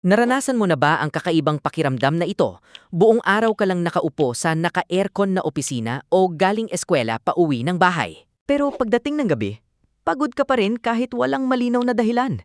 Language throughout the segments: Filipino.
Naranasan mo na ba ang kakaibang pakiramdam na ito? Buong araw ka lang nakaupo sa naka-aircon na opisina o galing eskwela pa uwi ng bahay. Pero pagdating ng gabi, pagod ka pa rin kahit walang malinaw na dahilan.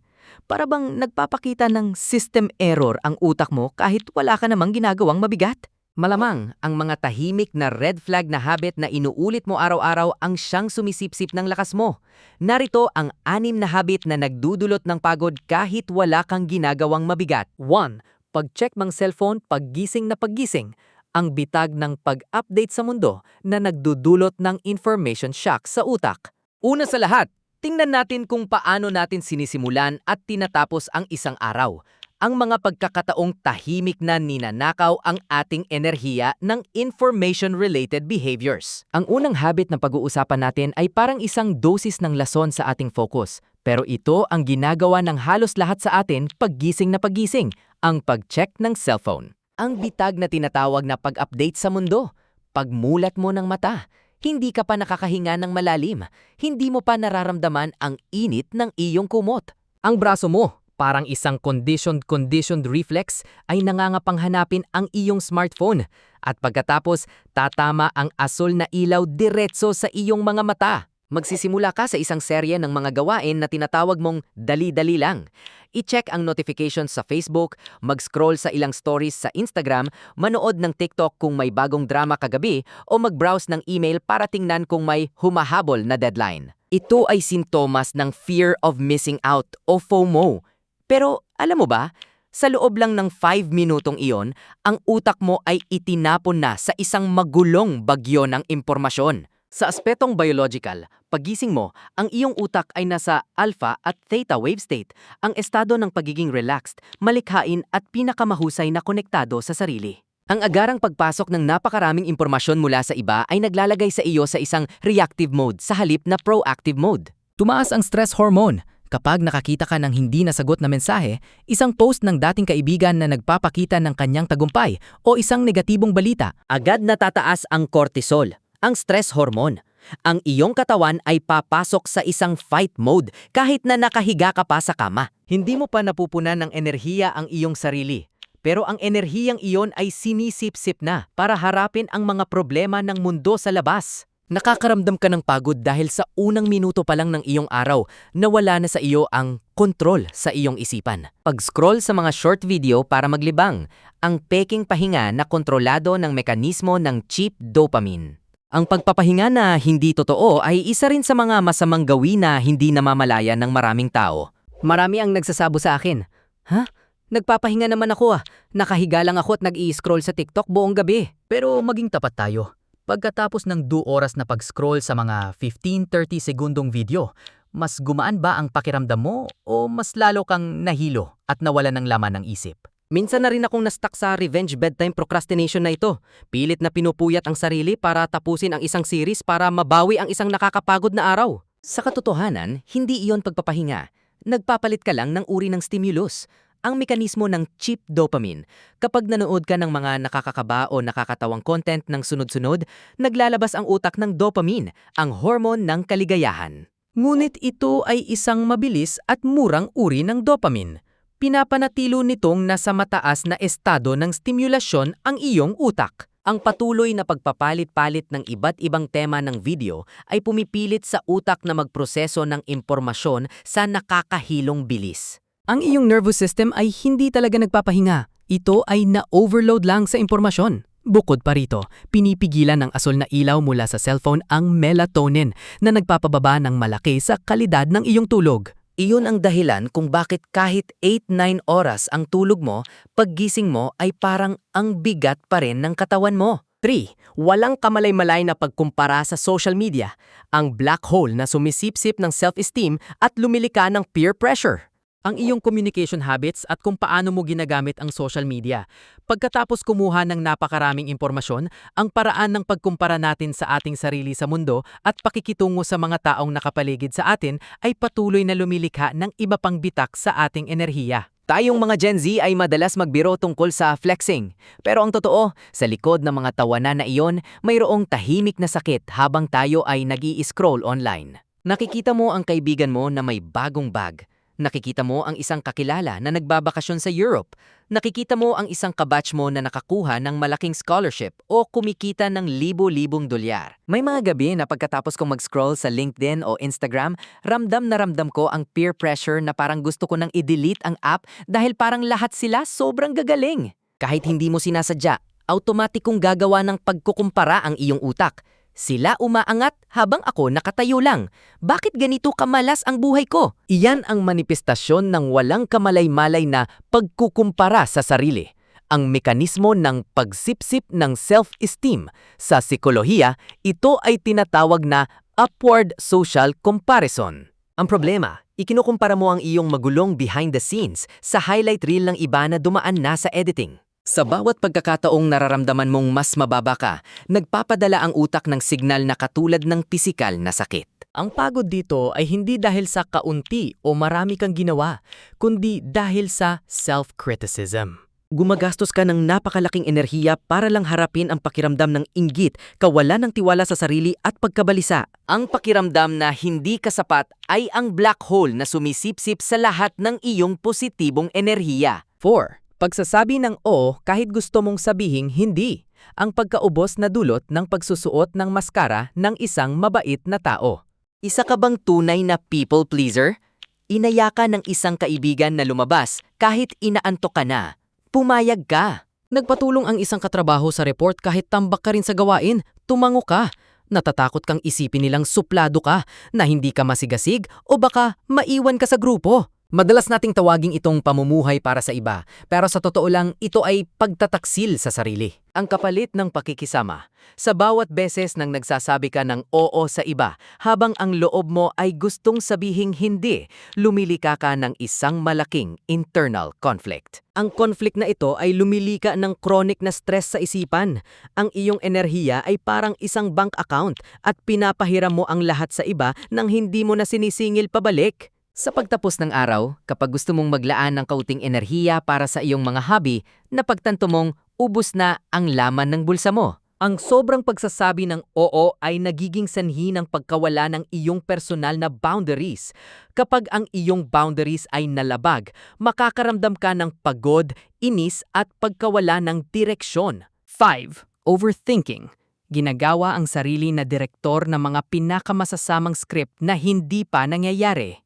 Para bang nagpapakita ng system error ang utak mo kahit wala ka namang ginagawang mabigat? Malamang ang mga tahimik na red flag na habit na inuulit mo araw-araw ang siyang sumisipsip ng lakas mo. Narito ang 6 na habit na nagdudulot ng pagod kahit wala kang ginagawang mabigat. 1. Pag-check ng cellphone paggising na paggising. Ang bitag ng pag-update sa mundo na nagdudulot ng information shock sa utak. Una sa lahat, tingnan natin kung paano natin sinisimulan at tinatapos ang isang araw. Ang mga pagkakataong tahimik na ninanakaw ang ating enerhiya ng information-related behaviors. Ang unang habit na pag-uusapan natin ay parang isang dosis ng lason sa ating focus. Pero ito ang ginagawa ng halos lahat sa atin paggising na paggising, ang pag-check ng cellphone. Ang bitag na tinatawag na pag-update sa mundo. Pagmulat mo ng mata, hindi ka pa nakakahinga ng malalim, hindi mo pa nararamdaman ang init ng iyong kumot. Ang braso mo, parang isang conditioned reflex ay nangangapang hanapin ang iyong smartphone at pagkatapos tatama ang asul na ilaw diretso sa iyong mga mata. Magsisimula ka sa isang serye ng mga gawain na tinatawag mong dali-dali lang. I-check ang notifications sa Facebook, mag-scroll sa ilang stories sa Instagram, manood ng TikTok kung may bagong drama kagabi o mag-browse ng email para tingnan kung may humahabol na deadline. Ito ay sintomas ng fear of missing out o FOMO. Pero alam mo ba, sa loob lang ng 5 minutong iyon, ang utak mo ay itinapon na sa isang magulong bagyo ng impormasyon. Sa aspetong biological, pagising mo, ang iyong utak ay nasa alpha at theta wave state, ang estado ng pagiging relaxed, malikhain at pinakamahusay na konektado sa sarili. Ang agarang pagpasok ng napakaraming impormasyon mula sa iba ay naglalagay sa iyo sa isang reactive mode sa halip na proactive mode. Tumaas ang stress hormone. Kapag nakakita ka ng hindi nasagot na mensahe, isang post ng dating kaibigan na nagpapakita ng kanyang tagumpay o isang negatibong balita, agad natataas ang cortisol, ang stress hormone. Ang iyong katawan ay papasok sa isang fight mode kahit na nakahiga ka pa sa kama. Hindi mo pa napupunan ng enerhiya ang iyong sarili. Pero ang enerhiyang iyon ay sinisip-sip na para harapin ang mga problema ng mundo sa labas. Nakakaramdam ka ng pagod dahil sa unang minuto pa lang ng iyong araw na wala na sa iyo ang kontrol sa iyong isipan. Pag-scroll sa mga short video para maglibang, ang peking pahinga na kontrolado ng mekanismo ng cheap dopamine. Ang pagpapahinga na hindi totoo ay isa rin sa mga masamang gawin na hindi namamalaya ng maraming tao. Marami ang nagsasabo sa akin, "Ha? Nagpapahinga naman ako ah. Nakahiga lang ako at nag-i-scroll sa TikTok buong gabi." Pero maging tapat tayo. Pagkatapos ng 2 oras na pag-scroll sa mga 15-30 segundong video, mas gumaan ba ang pakiramdam mo o mas lalo kang nahilo at nawala ng laman ng isip? Minsan na rin akong na-stuck sa revenge bedtime procrastination na ito. Pilit na pinupuyat ang sarili para tapusin ang isang series para mabawi ang isang nakakapagod na araw. Sa katotohanan, hindi iyon pagpapahinga. Nagpapalit ka lang ng uri ng stimulus. Ang mekanismo ng cheap dopamine. Kapag nanood ka ng mga nakakakaba o nakakatawang content ng sunod-sunod, naglalabas ang utak ng dopamine, ang hormone ng kaligayahan. Ngunit ito ay isang mabilis at murang uri ng dopamine. Pinapanatilo nitong nasa mataas na estado ng stimulasyon ang iyong utak. Ang patuloy na pagpapalit-palit ng iba't ibang tema ng video ay pumipilit sa utak na magproseso ng impormasyon sa nakakahilong bilis. Ang iyong nervous system ay hindi talaga nagpapahinga. Ito ay na-overload lang sa impormasyon. Bukod pa rito, pinipigilan ng asul na ilaw mula sa cellphone ang melatonin na nagpapababa ng malaki sa kalidad ng iyong tulog. Iyon ang dahilan kung bakit kahit 8-9 oras ang tulog mo, paggising mo ay parang ang bigat pa rin ng katawan mo. 3. Walang kamalay-malay na pagkumpara sa social media. Ang black hole na sumisipsip ng self-esteem at lumilika ng peer pressure. Ang iyong communication habits at kung paano mo ginagamit ang social media. Pagkatapos kumuha ng napakaraming impormasyon, ang paraan ng pagkumpara natin sa ating sarili sa mundo at pakikitungo sa mga taong nakapaligid sa atin ay patuloy na lumilikha ng iba pang bitak sa ating enerhiya. Tayong mga Gen Z ay madalas magbiro tungkol sa flexing. Pero ang totoo, sa likod ng mga tawanan na iyon, mayroong tahimik na sakit habang tayo ay nag-i-scroll online. Nakikita mo ang kaibigan mo na may bagong bag, Nakikita mo ang isang kakilala na nagbabakasyon sa Europe. Nakikita mo ang isang kabatch mo na nakakuha ng malaking scholarship o kumikita ng libo-libong dolyar. May mga gabi na pagkatapos kong mag-scroll sa LinkedIn o Instagram, ramdam na ramdam ko ang peer pressure na parang gusto ko nang i-delete ang app dahil parang lahat sila sobrang gagaling. Kahit hindi mo sinasadya, automatikong gagawa ng pagkukumpara ang iyong utak. Sila umaangat habang ako nakatayo lang. Bakit ganito kamalas ang buhay ko? Iyan ang manifestasyon ng walang kamalay-malay na pagkukumpara sa sarili. Ang mekanismo ng pagsipsip ng self-esteem. Sa psikolohiya, ito ay tinatawag na upward social comparison. Ang problema, ikinukumpara mo ang iyong magulong behind the scenes sa highlight reel ng iba na dumaan na sa editing. Sa bawat pagkakataong nararamdaman mong mas mababa ka, nagpapadala ang utak ng signal na katulad ng pisikal na sakit. Ang pagod dito ay hindi dahil sa kaunti o marami kang ginawa, kundi dahil sa self-criticism. Gumagastos ka ng napakalaking enerhiya para lang harapin ang pakiramdam ng inggit, kawalan ng tiwala sa sarili at pagkabalisa. Ang pakiramdam na hindi ka sapat ay ang black hole na sumisipsip sa lahat ng iyong positibong enerhiya. 4. Pagsasabi ng o kahit gusto mong sabihing hindi. Ang pagkaubos na dulot ng pagsusuot ng maskara ng isang mabait na tao. Isa ka bang tunay na people pleaser? Inaya ka ng isang kaibigan na lumabas kahit inaantok ka na. Pumayag ka. Nagpatulong ang isang katrabaho sa report kahit tambak ka rin sa gawain. Tumango ka. Natatakot kang isipin nilang suplado ka na hindi ka masigasig o baka maiwan ka sa grupo. Madalas nating tawaging itong pamumuhay para sa iba, pero sa totoo lang, ito ay pagtataksil sa sarili. Ang kapalit ng pakikisama. Sa bawat beses nang nagsasabi ka ng oo sa iba, habang ang loob mo ay gustong sabihing hindi, lumilika ka ng isang malaking internal conflict. Ang conflict na ito ay lumilika ng chronic na stress sa isipan. Ang iyong enerhiya ay parang isang bank account at pinapahiram mo ang lahat sa iba nang hindi mo na sinisingil pabalik. Sa pagtapos ng araw, kapag gusto mong maglaan ng kaunting enerhiya para sa iyong mga hobby, napagtanto mong ubos na ang laman ng bulsa mo. Ang sobrang pagsasabi ng oo ay nagiging sanhi ng pagkawala ng iyong personal na boundaries. Kapag ang iyong boundaries ay nalabag, makakaramdam ka ng pagod, inis at pagkawala ng direksyon. 5. Overthinking. Ginagawa ang sarili na direktor ng mga pinakamasasamang script na hindi pa nangyayari.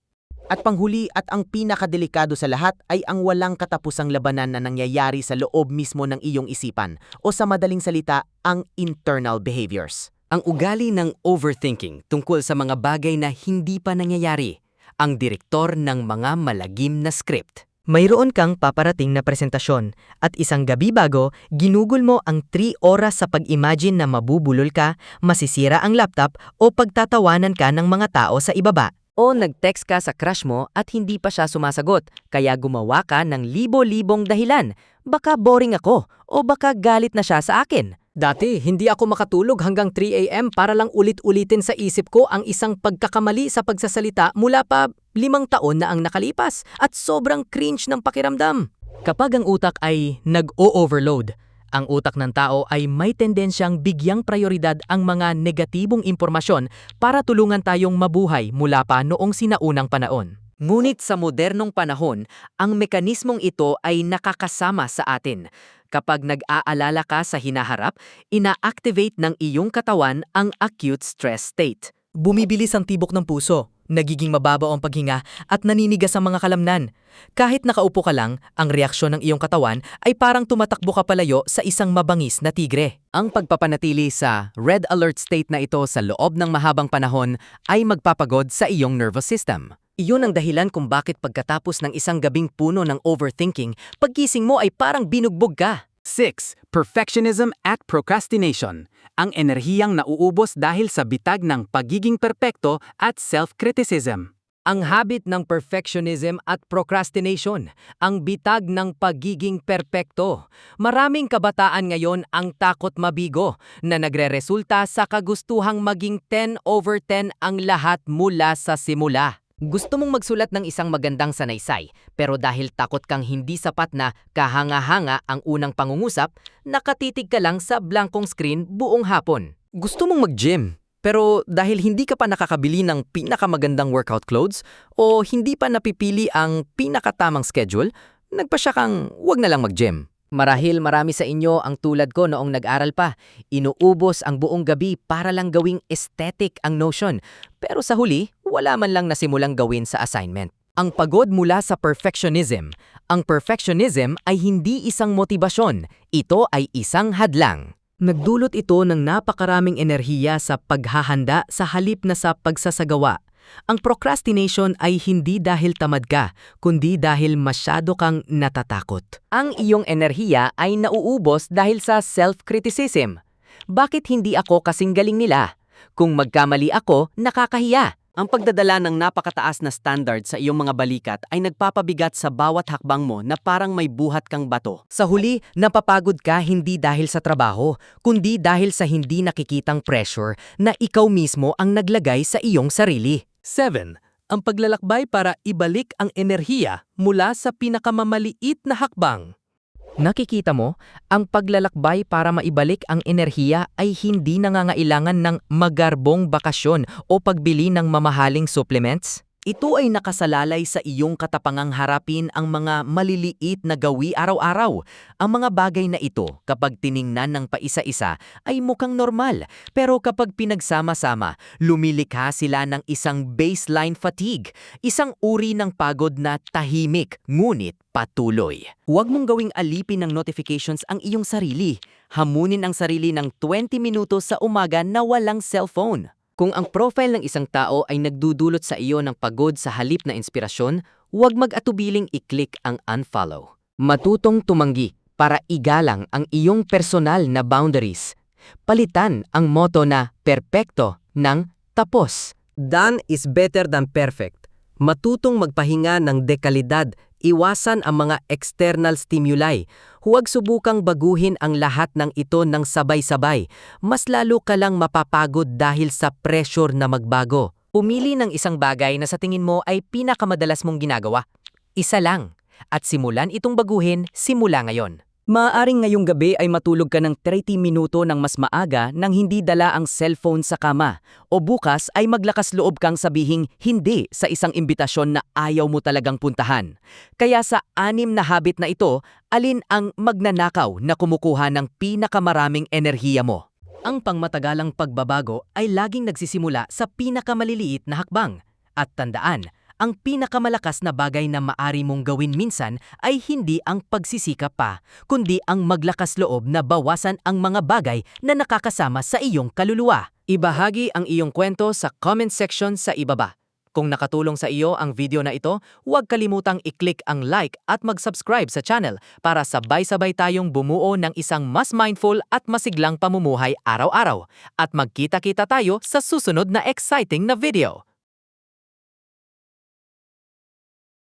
At panghuli at ang pinakadelikado sa lahat ay ang walang katapusang labanan na nangyayari sa loob mismo ng iyong isipan o sa madaling salita, ang internal behaviors. Ang ugali ng overthinking tungkol sa mga bagay na hindi pa nangyayari, ang direktor ng mga malagim na script. Mayroon kang paparating na presentasyon at isang gabi bago, ginugol mo ang 3 oras sa pag-imagine na mabubulol ka, masisira ang laptop o pagtatawanan ka ng mga tao sa ibaba. O nag-text ka sa crush mo at hindi pa siya sumasagot, kaya gumawa ka ng libo-libong dahilan. Baka boring ako o baka galit na siya sa akin. Dati, hindi ako makatulog hanggang 3 AM para lang ulit-ulitin sa isip ko ang isang pagkakamali sa pagsasalita mula pa 5 taon na ang nakalipas at sobrang cringe ng pakiramdam. Kapag ang utak ay nag-o-overload, ang utak ng tao ay may tendensyang bigyang prioridad ang mga negatibong impormasyon para tulungan tayong mabuhay mula pa noong sinaunang panahon. Ngunit sa modernong panahon, ang mekanismong ito ay nakakasama sa atin. Kapag nag-aalala ka sa hinaharap, ina-activate ng iyong katawan ang acute stress state. Bumibilis ang tibok ng puso, nagiging mababaw ang paghinga at naninigas ang mga kalamnan. Kahit nakaupo ka lang, ang reaksyon ng iyong katawan ay parang tumatakbo ka palayo sa isang mabangis na tigre. Ang pagpapanatili sa red alert state na ito sa loob ng mahabang panahon ay magpapagod sa iyong nervous system. Iyon ang dahilan kung bakit pagkatapos ng isang gabing puno ng overthinking, paggising mo ay parang binugbog ka. 6. Perfectionism at procrastination. Ang enerhiyang nauubos dahil sa bitag ng pagiging perpekto at self-criticism. Ang habit ng perfectionism at procrastination, ang bitag ng pagiging perpekto. Maraming kabataan ngayon ang takot mabigo na nagreresulta sa kagustuhang maging 10/10 ang lahat mula sa simula. Gusto mong magsulat ng isang magandang sanaysay, pero dahil takot kang hindi sapat na kahanga-hanga ang unang pangungusap, nakatitig ka lang sa blankong screen buong hapon. Gusto mong mag-gym, Pero dahil hindi ka pa nakakabili ng pinakamagandang workout clothes o hindi pa napipili ang pinakatamang schedule, nagpasya kang wag na lang mag-gym. Marahil marami sa inyo ang tulad ko noong nag-aral pa. Inuubos ang buong gabi para lang gawing aesthetic ang Notion. Pero sa huli, wala man lang nasimulang gawin sa assignment. Ang pagod mula sa perfectionism. Ang perfectionism ay hindi isang motibasyon. Ito ay isang hadlang. Nagdulot ito ng napakaraming enerhiya sa paghahanda sa halip na sa pagsasagawa. Ang procrastination ay hindi dahil tamad ka, kundi dahil masyado kang natatakot. Ang iyong enerhiya ay nauubos dahil sa self-criticism. Bakit hindi ako kasing galing nila? Kung magkamali ako, nakakahiya. Ang pagdadala ng napakataas na standard sa iyong mga balikat ay nagpapabigat sa bawat hakbang mo na parang may buhat kang bato. Sa huli, napapagod ka hindi dahil sa trabaho, kundi dahil sa hindi nakikitang pressure na ikaw mismo ang naglagay sa iyong sarili. 7. Ang paglalakbay para ibalik ang enerhiya mula sa pinakamamaliit na hakbang. Nakikita mo, ang paglalakbay para maibalik ang enerhiya ay hindi nangangailangan ng magarbong bakasyon o pagbili ng mamahaling supplements. Ito ay nakasalalay sa iyong katapangang harapin ang mga maliliit na gawi araw-araw. Ang mga bagay na ito, kapag tiningnan ng paisa-isa, ay mukhang normal. Pero kapag pinagsama-sama, lumilikha sila ng isang baseline fatigue, isang uri ng pagod na tahimik, ngunit patuloy. Huwag mong gawing alipin ng notifications ang iyong sarili. Hamunin ang sarili ng 20 minuto sa umaga na walang cellphone. Kung ang profile ng isang tao ay nagdudulot sa iyo ng pagod sa halip na inspirasyon, huwag mag-atubiling i-click ang unfollow. Matutong tumanggi para igalang ang iyong personal na boundaries. Palitan ang motto na perpekto ng tapos. Done is better than perfect. Matutong magpahinga ng dekalidad, iwasan ang mga external stimuli. Huwag subukang baguhin ang lahat ng ito ng sabay-sabay. Mas lalo ka lang mapapagod dahil sa pressure na magbago. Pumili ng isang bagay na sa tingin mo ay pinakamadalas mong ginagawa. Isa lang. At simulan itong baguhin simula ngayon. Maaaring ngayong gabi ay matulog ka ng 30 minuto ng mas maaga nang hindi dala ang cellphone sa kama. O bukas ay maglakas loob kang sabihing hindi sa isang imbitasyon na ayaw mo talagang puntahan. Kaya sa 6 na habit na ito, alin ang magnanakaw na kumukuha ng pinakamaraming enerhiya mo? Ang pangmatagalang pagbabago ay laging nagsisimula sa pinakamaliliit na hakbang. At tandaan, ang pinakamalakas na bagay na maari mong gawin minsan ay hindi ang pagsisikap pa, kundi ang maglakas loob na bawasan ang mga bagay na nakakasama sa iyong kaluluwa. Ibahagi ang iyong kwento sa comment section sa ibaba. Kung nakatulong sa iyo ang video na ito, huwag kalimutang i-click ang like at mag-subscribe sa channel para sabay-sabay tayong bumuo ng isang mas mindful at masiglang pamumuhay araw-araw. At magkita-kita tayo sa susunod na exciting na video.